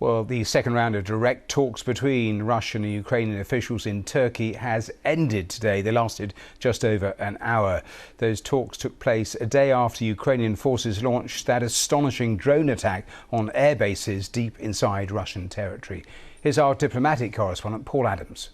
Well, the second round of direct talks between Russian and Ukrainian officials in Turkey has ended today. They lasted just over an hour. Those talks took place a day after Ukrainian forces launched that astonishing drone attack on air bases deep inside Russian territory. Here's our diplomatic correspondent, Paul Adams.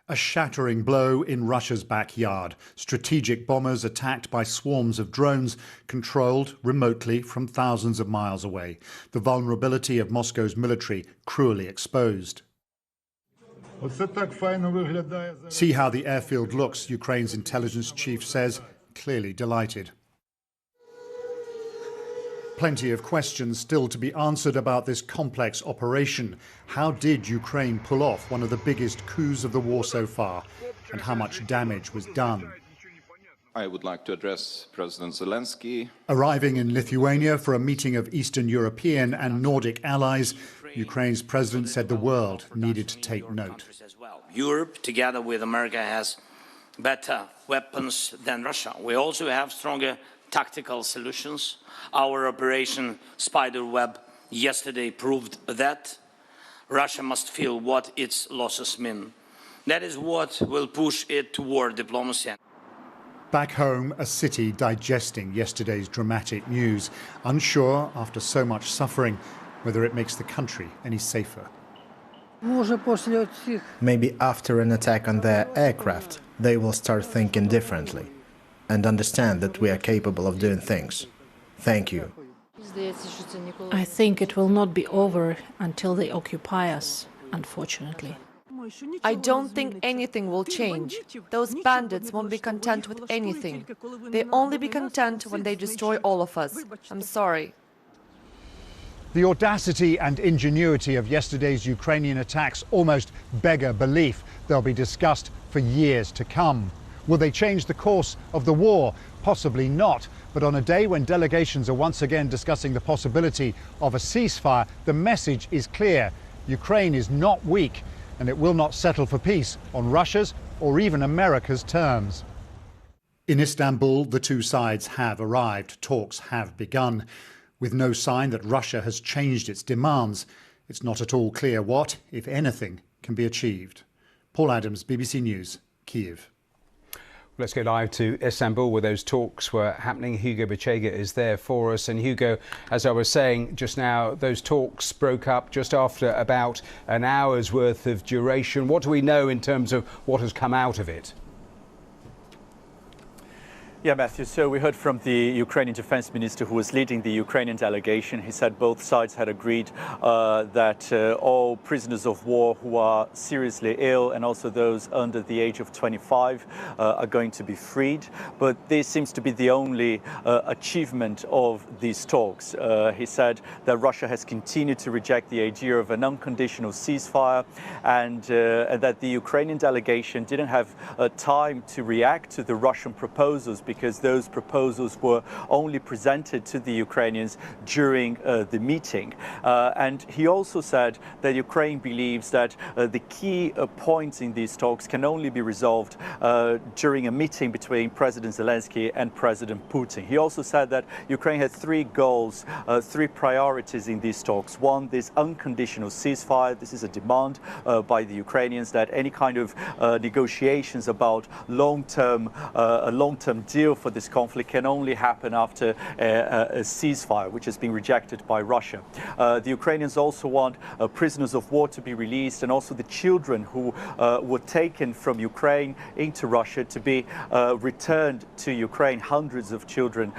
A shattering blow in Russia's backyard. Strategic bombers attacked by swarms of drones controlled remotely from thousands of miles away. The vulnerability of Moscow's military cruelly exposed. See how the airfield looks, Ukraine's intelligence chief says, clearly delighted. Plenty of questions still to be answered about this complex operation. How did Ukraine pull off one of the biggest coups of the war so far? And how much damage was done? I would like to address President Zelensky. Arriving in Lithuania for a meeting of Eastern European and Nordic allies, Ukraine's president said the world needed to take note. Europe, together with America, has better weapons than Russia. We also have stronger tactical solutions. Our Operation Spiderweb yesterday proved that. Russia must feel what its losses mean. That is what will push it toward diplomacy. Back home, a city digesting yesterday's dramatic news, unsure after so much suffering whether it makes the country any safer. Maybe after an attack on their aircraft, they will start thinking differently and understand that we are capable of doing things. Thank you. I think it will not be over until they occupy us, unfortunately. I don't think anything will change. Those bandits won't be content with anything. They only be content when they destroy all of us. I'm sorry. The audacity and ingenuity of yesterday's Ukrainian attacks almost beggar belief. They'll be discussed for years to come. Will they change the course of the war? Possibly not. But on a day when delegations are once again discussing the possibility of a ceasefire, the message is clear. Ukraine is not weak, and it will not settle for peace on Russia's or even America's terms. In Istanbul, the two sides have arrived. Talks have begun. With no sign that Russia has changed its demands, it's not at all clear what, if anything, can be achieved. Paul Adams, BBC News, Kyiv. Let's go live to Istanbul where those talks were happening. Hugo Bachega is there for us. And Hugo, as I was saying just now, those talks broke up just after about an hour's worth of duration. What do we know in terms of what has come out of it? Yeah, Matthew, so we heard from the Ukrainian defense minister who was leading the Ukrainian delegation. He said both sides had agreed that all prisoners of war who are seriously ill and also those under the age of 25 are going to be freed. But this seems to be the only achievement of these talks. He said that Russia has continued to reject the idea of an unconditional ceasefire and that the Ukrainian delegation didn't have time to react to the Russian proposals because those proposals were only presented to the Ukrainians during the meeting. And he also said that Ukraine believes that the key points in these talks can only be resolved during a meeting between President Zelensky and President Putin. He also said that Ukraine had three goals, three priorities in these talks. One, this unconditional ceasefire. This is a demand by the Ukrainians that any kind of negotiations about a long-term deal for this conflict can only happen after a ceasefire, which has been rejected by Russia. The Ukrainians also want prisoners of war to be released and also the children who were taken from Ukraine into Russia to be returned to Ukraine. Hundreds of children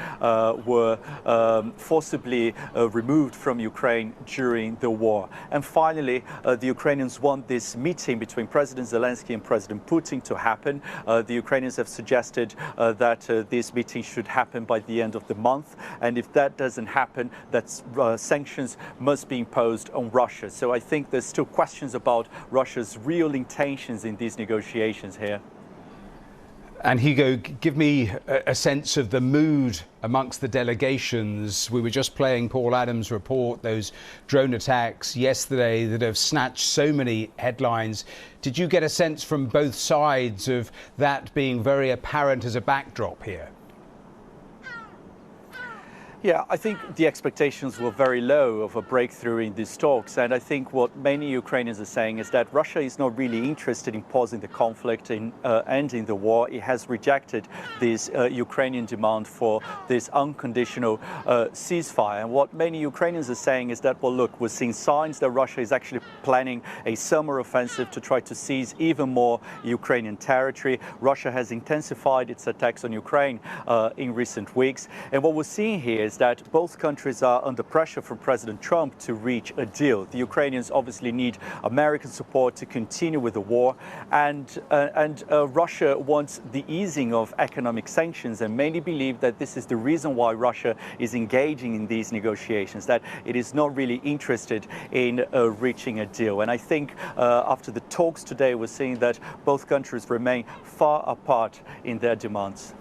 were forcibly removed from Ukraine during the war. And finally, the Ukrainians want this meeting between President Zelensky and President Putin to happen. The Ukrainians have suggested that this meeting should happen by the end of the month, and if that doesn't happen, that sanctions must be imposed on Russia. So I think there's still questions about Russia's real intentions in these negotiations here. And Hugo, give me a sense of the mood amongst the delegations. We were just playing Paul Adams' report, those drone attacks yesterday that have snatched so many headlines. Did you get a sense from both sides of that being very apparent as a backdrop here? Yeah, I think the expectations were very low of a breakthrough in these talks. And I think what many Ukrainians are saying is that Russia is not really interested in pausing the conflict, in ending the war. It has rejected this Ukrainian demand for this unconditional ceasefire. And what many Ukrainians are saying is that, well, look, we're seeing signs that Russia is actually planning a summer offensive to try to seize even more Ukrainian territory. Russia has intensified its attacks on Ukraine in recent weeks. And what we're seeing here is that both countries are under pressure from President Trump to reach a deal. The Ukrainians obviously need American support to continue with the war, and Russia wants the easing of economic sanctions, and many believe that this is the reason why Russia is engaging in these negotiations, that it is not really interested in reaching a deal. And I think after the talks today, we're seeing that both countries remain far apart in their demands.